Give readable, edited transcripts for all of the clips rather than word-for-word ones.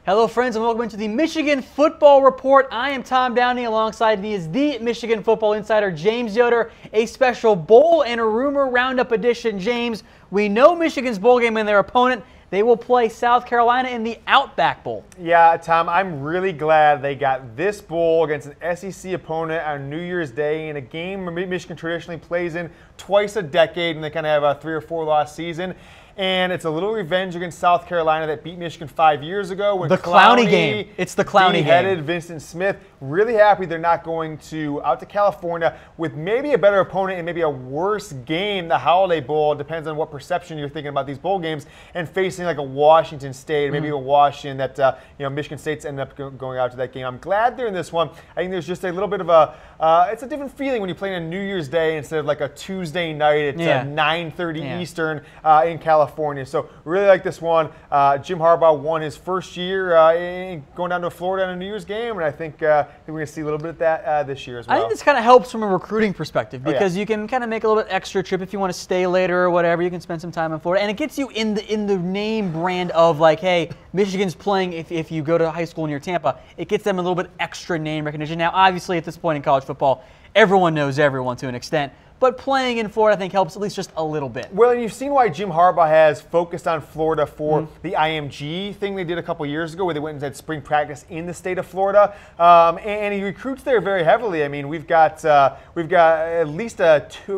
Hello friends and welcome into the Michigan Football Report. I am Tom Downey. Alongside me is the Michigan Football Insider, James Yoder. A special bowl and a rumor roundup edition. James, we know Michigan's bowl game and their opponent. They will play South Carolina in the Outback Bowl. Yeah, Tom, I'm really glad they got this bowl against an SEC opponent on New Year's Day in a game Michigan traditionally plays in twice a decade, and they kind of have a 3 or 4 loss season. And it's a little revenge against South Carolina that beat Michigan 5 years ago. When the Clowney game. It's the Clowney game. Beheaded Vincent Smith. Really happy they're not going out to California with maybe a better opponent and maybe a worse game, the Holiday Bowl. It depends on what perception you're thinking about these bowl games. And facing like a Washington State, maybe a Washington that Michigan State's ended up going out to that game. I'm glad they're in this one. I think there's just a little bit of it's a different feeling when you play on New Year's Day instead of like a Tuesday night at 9:30 Eastern in California. So really like this one. Jim Harbaugh won his first year going down to Florida on a New Year's game, and I think we're going to see a little bit of that this year as well. I think this kind of helps from a recruiting perspective because you can kind of make a little bit extra trip if you want to stay later or whatever. You can spend some time in Florida, and it gets you in the name brand of like, hey, Michigan's playing. If you go to high school near Tampa, it gets them a little bit extra name recognition. Now, obviously, at this point in college football, everyone knows everyone to an extent. But playing in Florida, I think, helps at least just a little bit. Well, and you've seen why Jim Harbaugh has focused on Florida for the IMG thing they did a couple years ago, where they went and had spring practice in the state of Florida, and he recruits there very heavily. I mean, we've got at least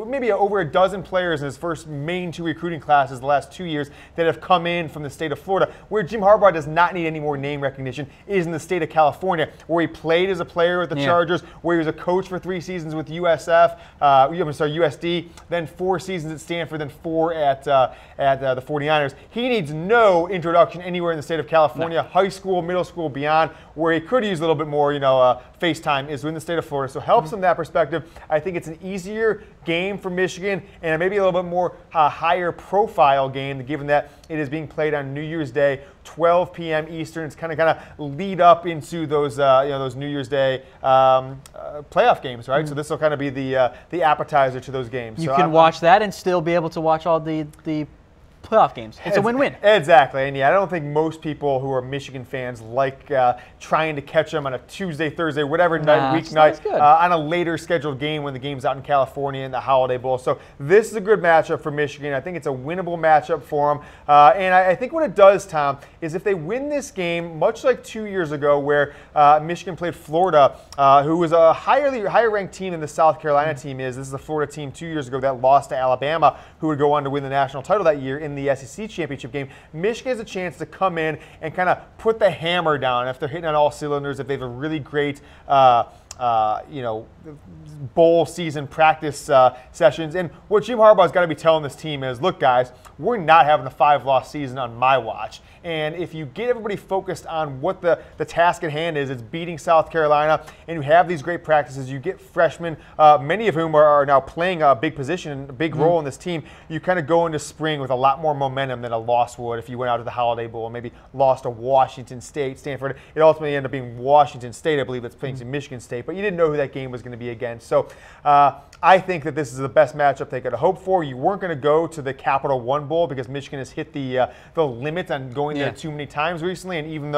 maybe over a dozen players in his first main 2 recruiting classes the last 2 years that have come in from the state of Florida. Where Jim Harbaugh does not need any more name recognition is in the state of California, where he played as a player with the Chargers, where he was a coach for 3 seasons with USD, then 4 seasons at Stanford, then 4 at the 49ers. He needs no introduction anywhere in the state of California, high school, middle school, beyond. Where he could use a little bit more, FaceTime is in the state of Florida. So helps from that perspective. I think it's an easier game for Michigan and maybe a little bit more higher profile game, given that it is being played on New Year's Day, 12 p.m. Eastern. It's kind of lead up into those those New Year's Day playoff games, right? So this will kind of be the appetizer to those games. You can watch that and still be able to watch all the playoff games. It's a win-win. Exactly. And I don't think most people who are Michigan fans like trying to catch them on a Tuesday, Thursday, whatever weeknight on a later scheduled game when the game's out in California in the Holiday Bowl. So this is a good matchup for Michigan. I think it's a winnable matchup for them. And I think what it does, Tom, is if they win this game, much like 2 years ago where Michigan played Florida, who was a higher ranked team than the South Carolina team is. This is the Florida team 2 years ago that lost to Alabama, who would go on to win the national title that year in the SEC championship game. Michigan has a chance to come in and kind of put the hammer down if they're hitting on all cylinders, if they have a really great bowl season practice sessions. And what Jim Harbaugh's got to be telling this team is, look, guys, we're not having a 5-loss season on my watch. And if you get everybody focused on what the task at hand is, it's beating South Carolina, and you have these great practices, you get freshmen, many of whom are now playing a big position, a big role in this team, you kind of go into spring with a lot more momentum than a loss would if you went out to the Holiday Bowl and maybe lost to Washington State, Stanford. It ultimately ended up being Washington State, I believe, that's playing to Michigan State, but you didn't know who that game was going to be against. So I think that this is the best matchup they could hope for. You weren't going to go to the Capital One Bowl because Michigan has hit the limit on going there too many times recently, and even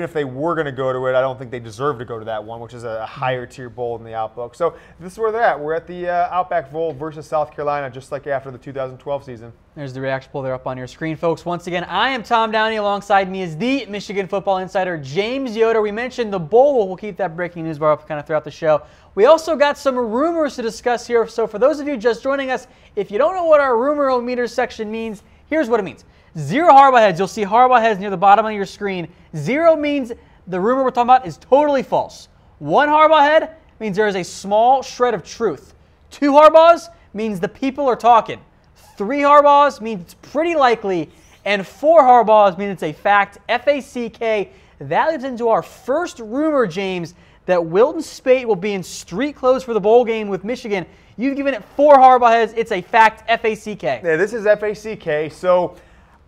if they were going to go to it, I don't think they deserve to go to that one, which is a higher tier bowl than the Outback. So this is where they're at. We're at the Outback Bowl versus South Carolina, just like after the 2012 season. There's the reaction poll there up on your screen, folks. Once again, I am Tom Downey. Alongside me is the Michigan Football Insider, James Yoder. We mentioned the bowl. We'll keep that breaking news bar up kind of throughout the show. We also got some rumors to discuss here. So for those of you just joining us, if you don't know what our rumor-o-meter section means, here's what it means. 0 Harbaugh heads. You'll see Harbaugh heads near the bottom of your screen. 0 means the rumor we're talking about is totally false. 1 Harbaugh head means there is a small shred of truth. 2 Harbaughs means the people are talking. 3 Harbaughs means it's pretty likely. And 4 Harbaughs means it's a fact. F-A-C-K. That leads into our first rumor, James, that Wilton Speight will be in street clothes for the bowl game with Michigan. You've given it 4 Harbaugh heads. It's a fact. F-A-C-K. Yeah, this is F-A-C-K. So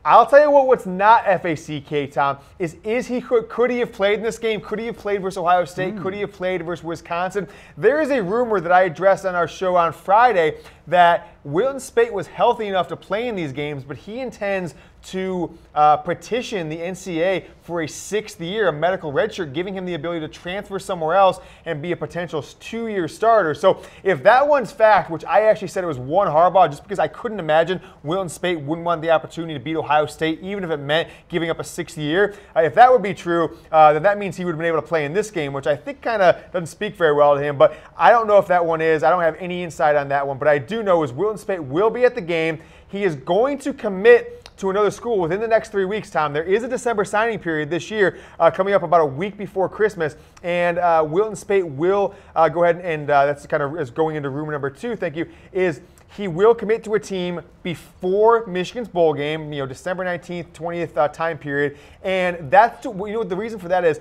I'll tell you what's not F-A-C-K, Tom, could he have played in this game? Could he have played versus Ohio State? Could he have played versus Wisconsin? There is a rumor that I addressed on our show on Friday that Wilton Speight was healthy enough to play in these games, but he intends to petition the NCAA for a 6th year, a medical redshirt, giving him the ability to transfer somewhere else and be a potential 2-year starter. So if that one's fact, which I actually said it was one Harbaugh, just because I couldn't imagine Wilton Speight wouldn't want the opportunity to beat Ohio State, even if it meant giving up a 6th year. If that would be true, then that means he would have been able to play in this game, which I think kind of doesn't speak very well to him. But I don't know if that one is. I don't have any insight on that one. But I do know is Wilton Speight will be at the game. He is going to commit to another school within the next 3 weeks, Tom. There is a December signing period this year coming up about a week before Christmas, and Wilton Speight will go ahead and that's kind of is going into rumor number 2, thank you, is he will commit to a team before Michigan's bowl game, December 19th, 20th time period. And that's the reason for that is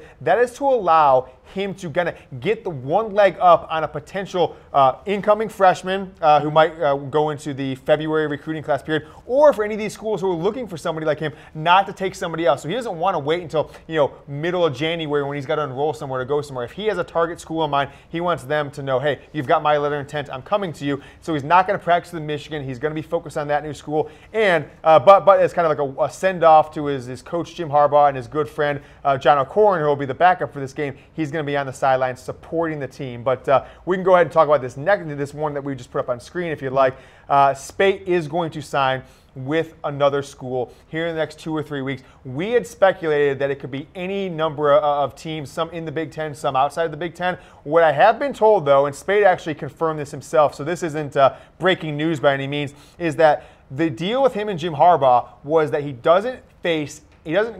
to allow him to kind of get the one leg up on a potential incoming freshman who might go into the February recruiting class period, or for any of these schools who are looking for somebody like him not to take somebody else. So he doesn't want to wait until middle of January when he's got to enroll somewhere to go somewhere. If he has a target school in mind, he wants them to know, hey, you've got my letter of intent, I'm coming to you. So he's not going to practice in Michigan. He's going to be focused on that new school, and but it's kind of like a send off to his coach Jim Harbaugh and his good friend John O'Corn, who will be the backup for this game. He's going to be on the sidelines supporting the team. But we can go ahead and talk about this one that we just put up on screen if you'd like. Speight is going to sign with another school here in the next 2 or 3 weeks. We had speculated that it could be any number of teams, some in the Big Ten, some outside of the Big Ten. What I have been told, though, and Speight actually confirmed this himself, so this isn't breaking news by any means, is that the deal with him and Jim Harbaugh was that he doesn't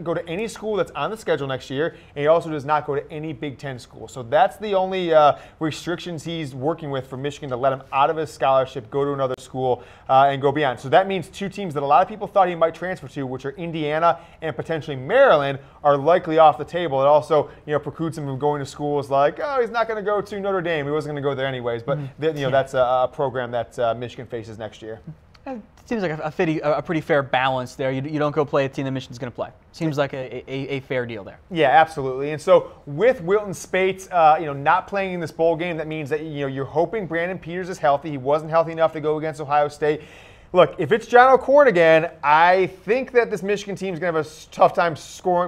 go to any school that's on the schedule next year, and he also does not go to any Big Ten school. So that's the only restrictions he's working with for Michigan to let him out of his scholarship, go to another school, and go beyond. So that means 2 teams that a lot of people thought he might transfer to, which are Indiana and potentially Maryland, are likely off the table. It also precludes him from going to schools like, oh, he's not going to go to Notre Dame. He wasn't going to go there anyways. But that's a program that Michigan faces next year. It seems like a pretty fair balance there. You don't go play a team that Michigan's going to play. Seems like a fair deal there. Yeah, absolutely. And so with Wilton Speight, not playing in this bowl game, that means that you're hoping Brandon Peters is healthy. He wasn't healthy enough to go against Ohio State. Look, if it's John O'Corn again, I think that this Michigan team is going to have a tough time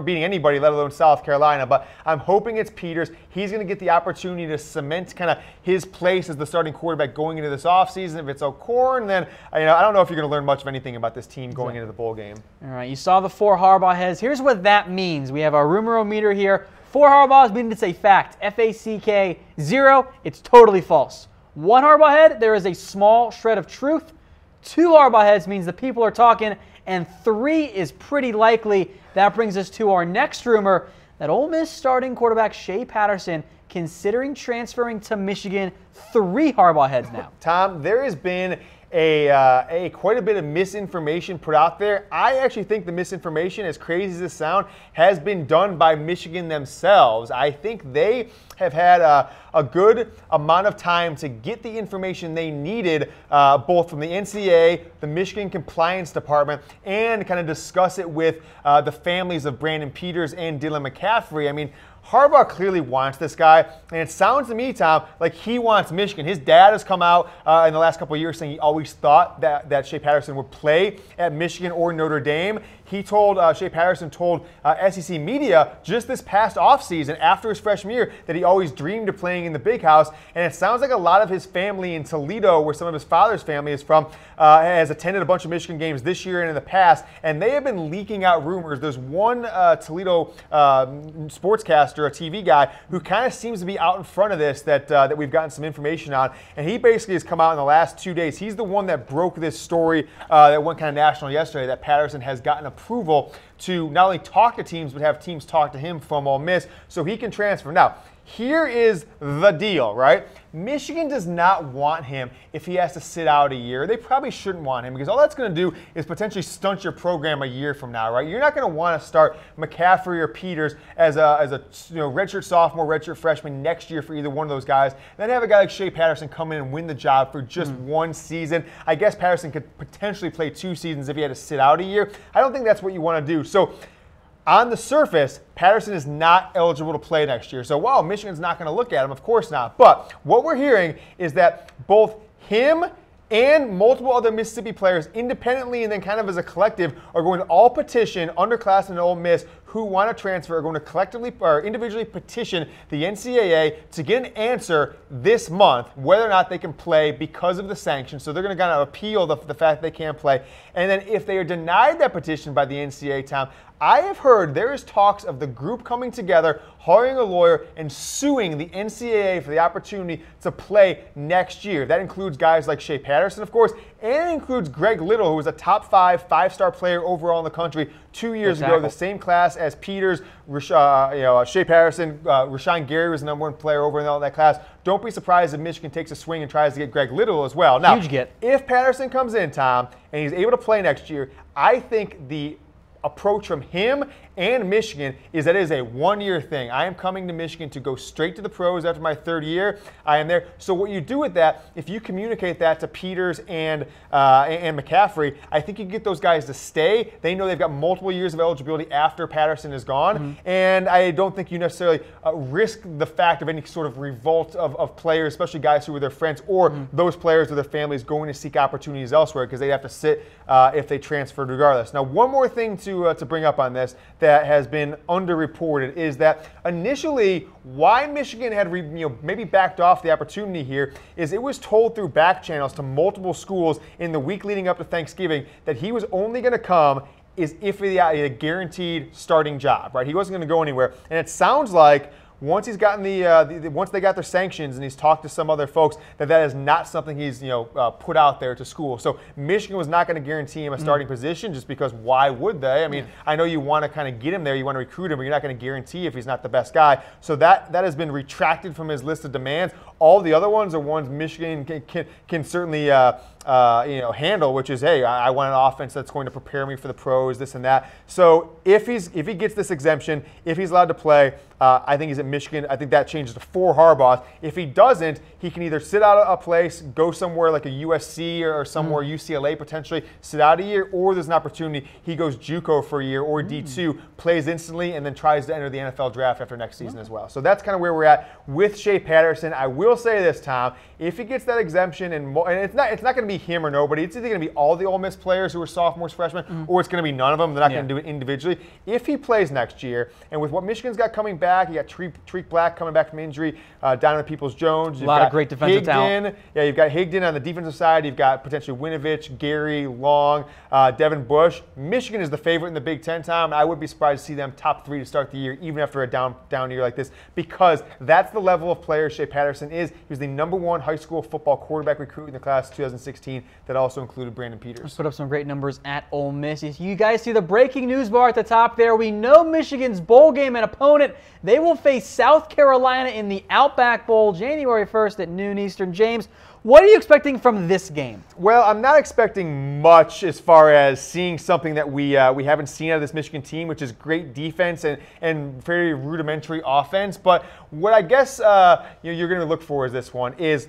beating anybody, let alone South Carolina. But I'm hoping it's Peters. He's going to get the opportunity to cement kind of his place as the starting quarterback going into this offseason. If it's O'Corn, then I don't know if you're going to learn much of anything about this team going into the bowl game. All right, you saw the 4 Harbaugh heads. Here's what that means. We have our rumor-o-meter here. 4 Harbaughs, meaning it's a fact. F-A-C-K, 0, it's totally false. 1 Harbaugh head, there is a small shred of truth. 2 Harbaugh heads means the people are talking, and 3 is pretty likely. That brings us to our next rumor, that Ole Miss starting quarterback Shea Patterson considering transferring to Michigan. 3 Harbaugh heads now. Tom, there has been quite a bit of misinformation put out there. I actually think the misinformation, as crazy as this sounds, has been done by Michigan themselves. I think they have had a good amount of time to get the information they needed, both from the NCAA, the Michigan Compliance Department, and kind of discuss it with the families of Brandon Peters and Dylan McCaffrey. I mean, Harbaugh clearly wants this guy, and it sounds to me, Tom, like he wants Michigan. His dad has come out in the last couple of years saying he always thought that Shea Patterson would play at Michigan or Notre Dame. He told, Shea Patterson told SEC media just this past offseason after his freshman year that he always dreamed of playing in the big house. And it sounds like a lot of his family in Toledo, where some of his father's family is from, has attended a bunch of Michigan games this year and in the past. And they have been leaking out rumors. There's one Toledo sportscaster, a TV guy, who kind of seems to be out in front of this that we've gotten some information on. And he basically has come out in the last 2 days. He's the one that broke this story that went kind of national yesterday, that Patterson has gotten approval to not only talk to teams, but have teams talk to him from Ole Miss so he can transfer. Now, here is the deal, right? Michigan does not want him if he has to sit out a year. They probably shouldn't want him, because all that's going to do is potentially stunt your program a year from now, right? You're not going to want to start McCaffrey or Peters as a redshirt sophomore, redshirt freshman next year for either one of those guys. Then have a guy like Shea Patterson come in and win the job for just 1 season. I guess Patterson could potentially play 2 seasons if he had to sit out a year. I don't think that's what you want to do. So on the surface, Patterson is not eligible to play next year. So, wow, Michigan's not going to look at him. Of course not. But what we're hearing is that both him and multiple other Mississippi players independently and then kind of as a collective are going to all petition underclassmen at Ole Miss who want to transfer are going to collectively or individually petition the NCAA to get an answer this month whether or not they can play because of the sanctions. So they're going to kind of appeal the fact that they can't play. And then if they are denied that petition by the NCAA, Tom, I have heard there is talks of the group coming together, hiring a lawyer, and suing the NCAA for the opportunity to play next year. That includes guys like Shea Patterson, of course, and it includes Greg Little, who was a top five-star player overall in the country 2 years ago, the same class as Peters, Shea Patterson, Rashawn Gary was the #1 player over in that class. Don't be surprised if Michigan takes a swing and tries to get Greg Little as well. Now, huge get. If Patterson comes in, Tom, and he's able to play next year, I think the approach from him and Michigan is that it is a one-year thing. I am coming to Michigan to go straight to the pros after my 3rd year. I am there. So what you do with that, if you communicate that to Peters and McCaffrey, I think you can get those guys to stay. They know they've got multiple years of eligibility after Patterson is gone. And I don't think you necessarily risk the fact of any sort of revolt of players, especially guys who were their friends or those players or their families going to seek opportunities elsewhere because they have to sit if they transferred regardless. Now, one more thing to bring up on this that has been underreported is that initially why Michigan had maybe backed off the opportunity here is it was told through back channels to multiple schools in the week leading up to Thanksgiving that he was only going to come if he had a guaranteed starting job, right? He wasn't going to go anywhere. And it sounds like once he's gotten once they got their sanctions and he's talked to some other folks, that is not something he's put out there to school. So Michigan was not going to guarantee him a starting position just because why would they? I mean, I know you want to kind of get him there, you want to recruit him, but you're not going to guarantee if he's not the best guy. So that has been retracted from his list of demands. All the other ones are ones Michigan can certainly handle, which is, hey, I want an offense that's going to prepare me for the pros, this and that. So if he gets this exemption, if he's allowed to play, I think he's at Michigan. I think that changes to 4 Harbaughs. If he doesn't, he can either sit out a place, go somewhere like a USC or somewhere UCLA potentially, sit out a year, or there's an opportunity he goes JUCO for a year or D2, plays instantly, and then tries to enter the NFL draft after next season as well. So that's kind of where we're at with Shea Patterson. I will say this, Tom, if he gets that exemption, and it's not going to be him or nobody, it's either going to be all the Ole Miss players who are sophomores, freshmen, or it's going to be none of them. They're not going to do it individually. If he plays next year, and with what Michigan's got coming back, you got Treek Black coming back from injury, Downey Peoples-Jones. A lot of great defensive talent. Yeah, you've got Higdon on the defensive side. You've got potentially Winovich, Gary, Long, Devin Bush. Michigan is the favorite in the Big Ten, Tom. I would be surprised to see them top 3 to start the year, even after a down year like this, because that's the level of player Shea Patterson is. He was the #1 high school football quarterback recruit in the class of 2016. That also included Brandon Peters. Let's put up some great numbers at Ole Miss. You guys see the breaking news bar at the top there. We know Michigan's bowl game and opponent. They will face South Carolina in the Outback Bowl January 1st at noon Eastern. James, what are you expecting from this game? Well, I'm not expecting much as far as seeing something that we haven't seen out of this Michigan team, which is great defense and very rudimentary offense. But what I guess you're going to look for is this one is,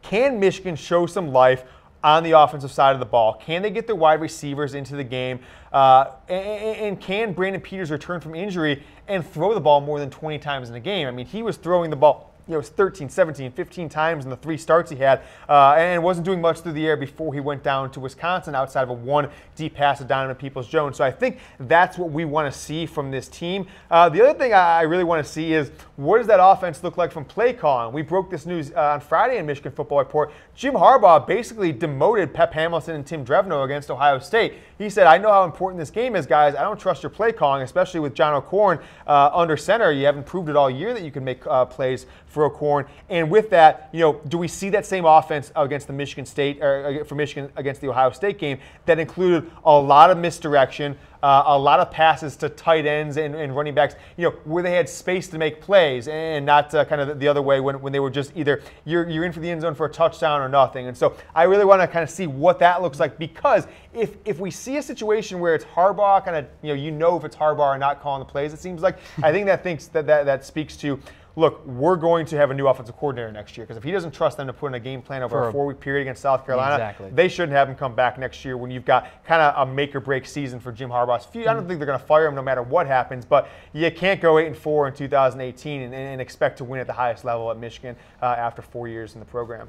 can Michigan show some life on the offensive side of the ball? Can they get their wide receivers into the game? And can Brandon Peters return from injury and throw the ball more than 20 times in a game? I mean, he was throwing the ball 13, 17, 15 times in the 3 starts he had, and wasn't doing much through the air before he went down to Wisconsin outside of a 1 deep pass to Downey Peoples-Jones. So I think that's what we want to see from this team. The other thing I really want to see is, what does that offense look like from play calling? We broke this news on Friday in Michigan Football Report. Jim Harbaugh basically demoted Pep Hamilton and Tim Drevno against Ohio State. He said, I know how important this game is, guys. I don't trust your play calling, especially with John O'Korn under center. You haven't proved it all year that you can make plays for O'Korn. And with that, do we see that same offense against the Michigan State, or for Michigan against the Ohio State game, that included a lot of misdirection, a lot of passes to tight ends and running backs, where they had space to make plays, and not kind of the other way when they were just either you're in for the end zone for a touchdown or nothing. And so I really want to kind of see what that looks like, because if we see a situation where it's Harbaugh kind of, if it's Harbaugh or not calling the plays, it seems like, I think that speaks to, look, we're going to have a new offensive coordinator next year, because if he doesn't trust them to put in a game plan over a 4-week period against South Carolina, they shouldn't have him come back next year when you've got kind of a make-or-break season for Jim Harbaugh's future. I don't think they're going to fire him no matter what happens, but you can't go 8-4 in 2018 and expect to win at the highest level at Michigan after 4 years in the program.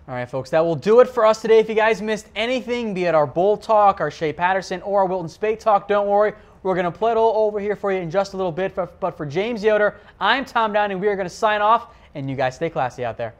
All right, folks, that will do it for us today. If you guys missed anything, be it our Bowl talk, our Shea Patterson, or our Wilton Speight talk, don't worry. We're going to play it all over here for you in just a little bit. But for James Yoder, I'm Tom Downey. We are going to sign off, and you guys stay classy out there.